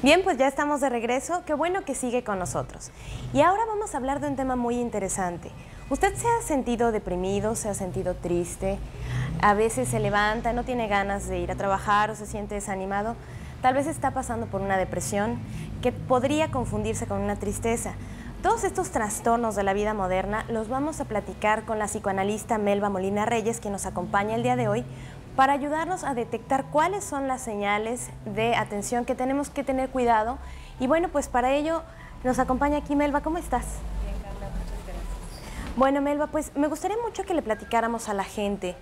Bien, pues ya estamos de regreso. Qué bueno que sigue con nosotros. Y ahora vamos a hablar de un tema muy interesante. ¿Usted se ha sentido deprimido, se ha sentido triste? A veces se levanta, no tiene ganas de ir a trabajar o se siente desanimado. Tal vez está pasando por una depresión que podría confundirse con una tristeza. Todos estos trastornos de la vida moderna los vamos a platicar con la psicoanalista Melba Molina Reyes, que nos acompaña el día de hoy, para ayudarnos a detectar cuáles son las señales de atención que tenemos que tener cuidado. Y bueno, pues para ello nos acompaña aquí Melba. ¿Cómo estás? Bien, Carla, muchas gracias. Bueno, Melba, pues me gustaría mucho que le platicáramos a la gente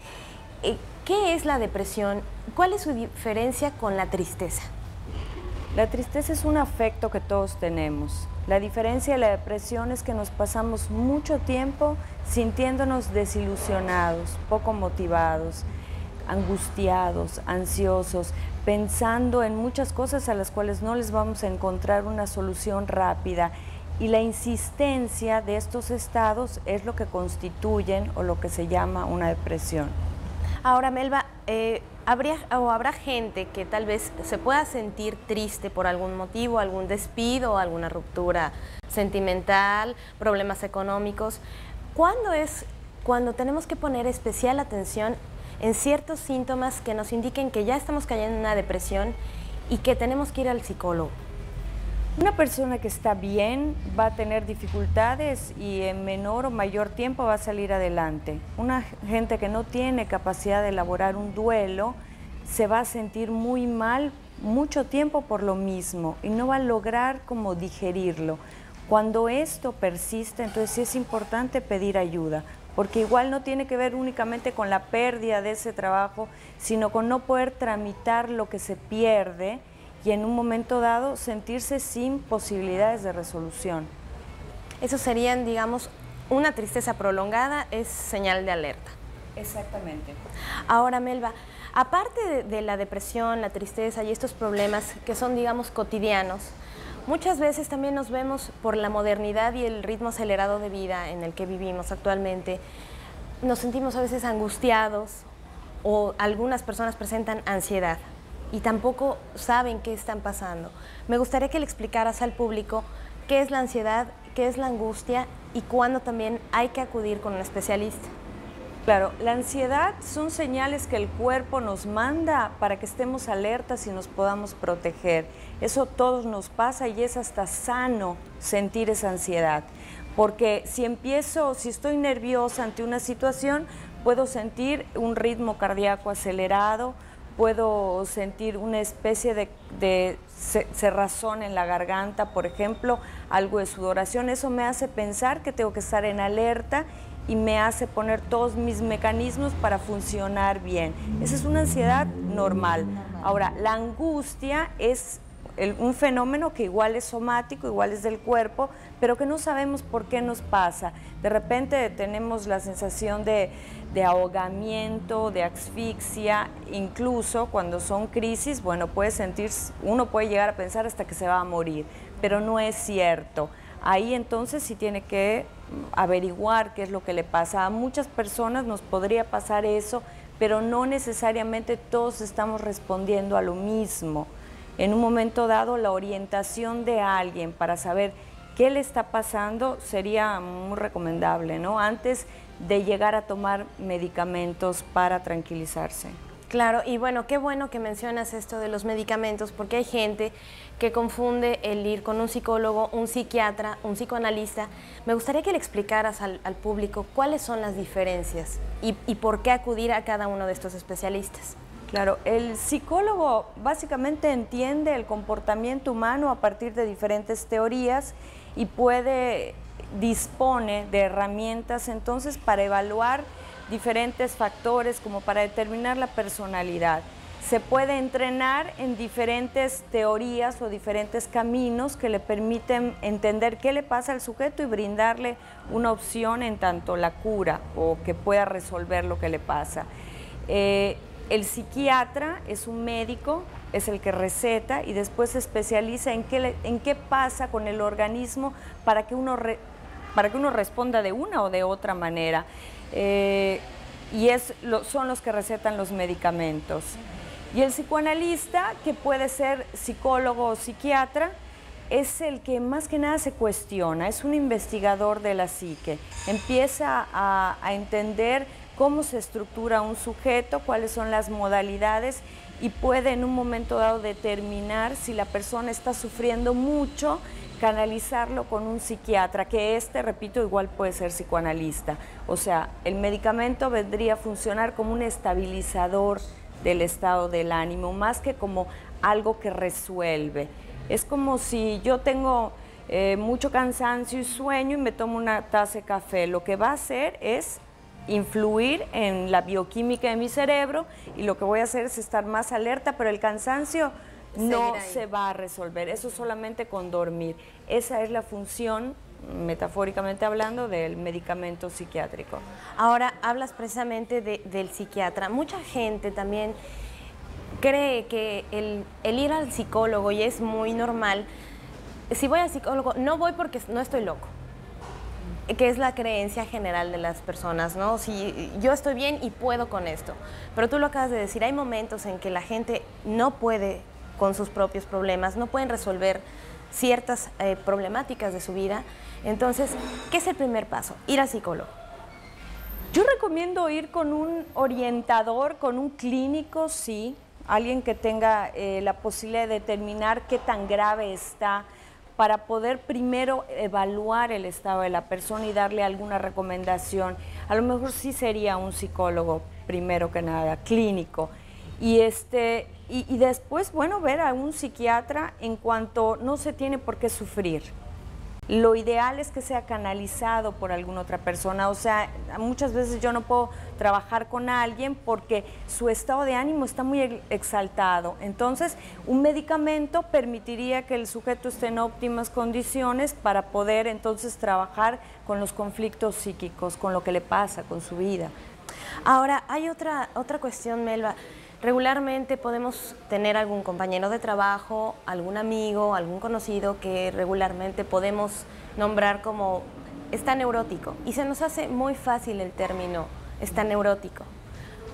qué es la depresión, cuál es su diferencia con la tristeza. La tristeza es un afecto que todos tenemos. La diferencia de la depresión es que nos pasamos mucho tiempo sintiéndonos desilusionados, poco motivados, angustiados, ansiosos, pensando en muchas cosas a las cuales no les vamos a encontrar una solución rápida. Y la insistencia de estos estados es lo que constituyen o lo que se llama una depresión. Ahora, Melba, habrá gente que tal vez se pueda sentir triste por algún motivo, algún despido, alguna ruptura sentimental, problemas económicos. ¿Cuándo es cuando tenemos que poner especial atención en ciertos síntomas que nos indiquen que ya estamos cayendo en una depresión y que tenemos que ir al psicólogo? Una persona que está bien va a tener dificultades y en menor o mayor tiempo va a salir adelante. Una gente que no tiene capacidad de elaborar un duelo se va a sentir muy mal mucho tiempo por lo mismo y no va a lograr como digerirlo. Cuando esto persiste, entonces sí es importante pedir ayuda, porque igual no tiene que ver únicamente con la pérdida de ese trabajo, sino con no poder tramitar lo que se pierde y en un momento dado sentirse sin posibilidades de resolución. Eso serían, digamos, una tristeza prolongada, es señal de alerta. Exactamente. Ahora, Melba, aparte de la depresión, la tristeza y estos problemas que son, digamos, cotidianos, muchas veces también nos vemos por la modernidad y el ritmo acelerado de vida en el que vivimos actualmente. Nos sentimos a veces angustiados o algunas personas presentan ansiedad y tampoco saben qué están pasando. Me gustaría que le explicaras al público qué es la ansiedad, qué es la angustia y cuándo también hay que acudir con un especialista. Claro, la ansiedad son señales que el cuerpo nos manda para que estemos alertas y nos podamos proteger. Eso a todos nos pasa y es hasta sano sentir esa ansiedad. Porque si estoy nerviosa ante una situación, puedo sentir un ritmo cardíaco acelerado, puedo sentir una especie de cerrazón en la garganta, por ejemplo, algo de sudoración. Eso me hace pensar que tengo que estar en alerta y me hace poner todos mis mecanismos para funcionar bien. Esa es una ansiedad normal. Ahora, la angustia es un fenómeno que igual es somático, igual es del cuerpo, pero que no sabemos por qué nos pasa. De repente tenemos la sensación de ahogamiento, de asfixia, incluso cuando son crisis, bueno, uno puede llegar a pensar hasta que se va a morir, pero no es cierto. Ahí entonces sí tiene que averiguar qué es lo que le pasa. A muchas personas nos podría pasar eso, pero no necesariamente todos estamos respondiendo a lo mismo. En un momento dado, la orientación de alguien para saber qué le está pasando sería muy recomendable, ¿no? Antes de llegar a tomar medicamentos para tranquilizarse. Claro, y bueno, qué bueno que mencionas esto de los medicamentos, porque hay gente que confunde el ir con un psicólogo, un psiquiatra, un psicoanalista. Me gustaría que le explicaras al público cuáles son las diferencias y por qué acudir a cada uno de estos especialistas. Claro, el psicólogo básicamente entiende el comportamiento humano a partir de diferentes teorías y dispone de herramientas entonces para evaluar diferentes factores como para determinar la personalidad. Se puede entrenar en diferentes teorías o diferentes caminos que le permiten entender qué le pasa al sujeto y brindarle una opción en tanto la cura o que pueda resolver lo que le pasa. El psiquiatra es un médico, es el que receta y después se especializa en qué pasa con el organismo para que uno responda de una o de otra manera. Y son los que recetan los medicamentos. Y el psicoanalista, que puede ser psicólogo o psiquiatra, es el que más que nada se cuestiona, es un investigador de la psique. Empieza a entender cómo se estructura un sujeto, cuáles son las modalidades y puede en un momento dado determinar si la persona está sufriendo mucho, canalizarlo con un psiquiatra, que repito, igual puede ser psicoanalista. O sea, el medicamento vendría a funcionar como un estabilizador del estado del ánimo, más que como algo que resuelve. Es como si yo tengo mucho cansancio y sueño y me tomo una taza de café. Lo que va a hacer es influir en la bioquímica de mi cerebro y lo que voy a hacer es estar más alerta, pero el cansancio no se va a resolver, eso solamente con dormir. Esa es la función, metafóricamente hablando, del medicamento psiquiátrico. Ahora, hablas precisamente del psiquiatra. Mucha gente también cree que el ir al psicólogo, y es muy normal, si voy al psicólogo, no voy porque no estoy loco, que es la creencia general de las personas, ¿no? Si yo estoy bien y puedo con esto. Pero tú lo acabas de decir, hay momentos en que la gente no puede con sus propios problemas, no pueden resolver ciertas problemáticas de su vida. Entonces, ¿qué es el primer paso? Ir al psicólogo. Yo recomiendo ir con un orientador, con un clínico, sí, alguien que tenga la posibilidad de determinar qué tan grave está, para poder primero evaluar el estado de la persona y darle alguna recomendación. A lo mejor sí sería un psicólogo, primero que nada, clínico. Y después, bueno, ver a un psiquiatra en cuanto no se tiene por qué sufrir. Lo ideal es que sea canalizado por alguna otra persona. O sea, muchas veces yo no puedo trabajar con alguien porque su estado de ánimo está muy exaltado. Entonces, un medicamento permitiría que el sujeto esté en óptimas condiciones para poder entonces trabajar con los conflictos psíquicos, con lo que le pasa, con su vida. Ahora, hay otra cuestión, Melba. Regularmente podemos tener algún compañero de trabajo, algún amigo, algún conocido que regularmente podemos nombrar como está neurótico, y se nos hace muy fácil el término está neurótico.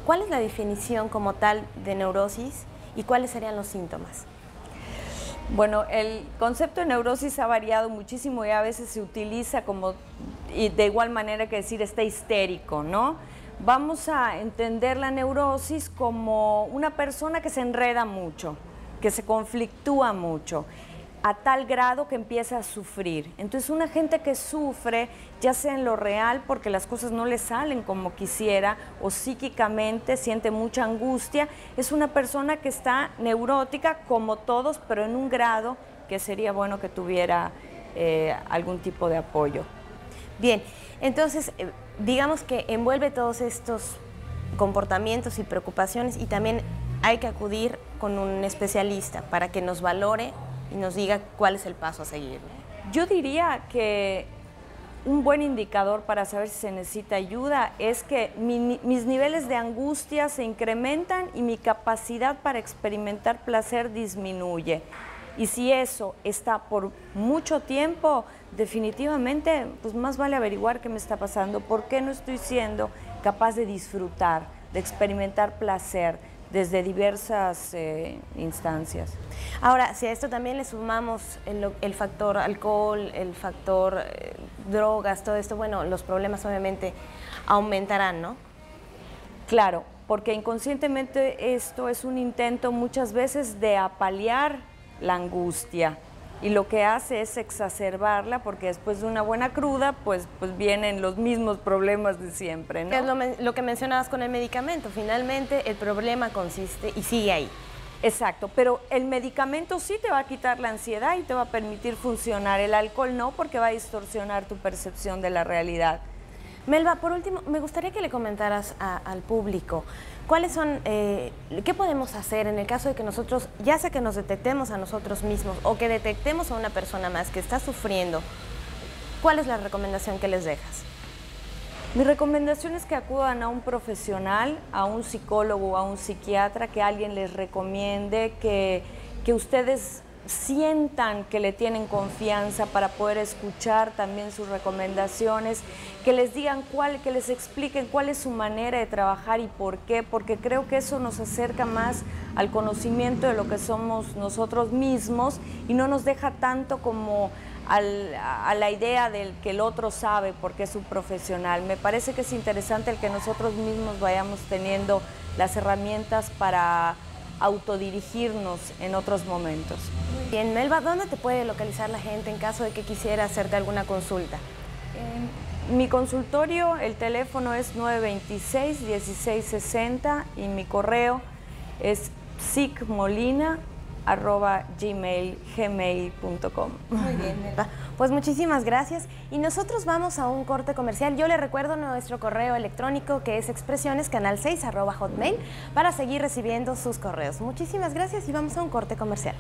¿Cuál es la definición como tal de neurosis y cuáles serían los síntomas? Bueno, el concepto de neurosis ha variado muchísimo y a veces se utiliza como, y de igual manera que decir está histérico, ¿no? Vamos a entender la neurosis como una persona que se enreda mucho, que se conflictúa mucho, a tal grado que empieza a sufrir. Entonces, una gente que sufre, ya sea en lo real porque las cosas no le salen como quisiera, o psíquicamente siente mucha angustia, es una persona que está neurótica como todos, pero en un grado que sería bueno que tuviera algún tipo de apoyo. Bien, entonces digamos que envuelve todos estos comportamientos y preocupaciones, y también hay que acudir con un especialista para que nos valore y nos diga cuál es el paso a seguir. Yo diría que un buen indicador para saber si se necesita ayuda es que mis niveles de angustia se incrementan y mi capacidad para experimentar placer disminuye. Y si eso está por mucho tiempo, definitivamente, pues más vale averiguar qué me está pasando, por qué no estoy siendo capaz de disfrutar, de experimentar placer desde diversas instancias. Ahora, si a esto también le sumamos el factor alcohol, el factor drogas, todo esto, bueno, los problemas obviamente aumentarán, ¿no? Claro, porque inconscientemente esto es un intento muchas veces de apalear la angustia, y lo que hace es exacerbarla, porque después de una buena cruda, pues vienen los mismos problemas de siempre, ¿no? Es lo que mencionabas con el medicamento, finalmente el problema consiste y sigue ahí. Exacto, pero el medicamento sí te va a quitar la ansiedad y te va a permitir funcionar, el alcohol no, porque va a distorsionar tu percepción de la realidad. Melba, por último, me gustaría que le comentaras al público cuáles son, qué podemos hacer en el caso de que nosotros, ya sea que nos detectemos a nosotros mismos o que detectemos a una persona más que está sufriendo. ¿Cuál es la recomendación que les dejas? Mi recomendación es que acudan a un profesional, a un psicólogo o a un psiquiatra, que alguien les recomiende, que ustedes sientan que le tienen confianza para poder escuchar también sus recomendaciones, que les digan que les expliquen cuál es su manera de trabajar y por qué, porque creo que eso nos acerca más al conocimiento de lo que somos nosotros mismos y no nos deja tanto como a la idea del que el otro sabe porque es un profesional. Me parece que es interesante el que nosotros mismos vayamos teniendo las herramientas para autodirigirnos en otros momentos. Muy bien, Melba, ¿dónde te puede localizar la gente en caso de que quisiera hacerte alguna consulta? Mi consultorio, el teléfono es 926-1660 y mi correo es sicmolina@gmail.com. Muy bien, Melba. Pues muchísimas gracias y nosotros vamos a un corte comercial. Yo le recuerdo nuestro correo electrónico que es expresionescanal6@hotmail para seguir recibiendo sus correos. Muchísimas gracias y vamos a un corte comercial.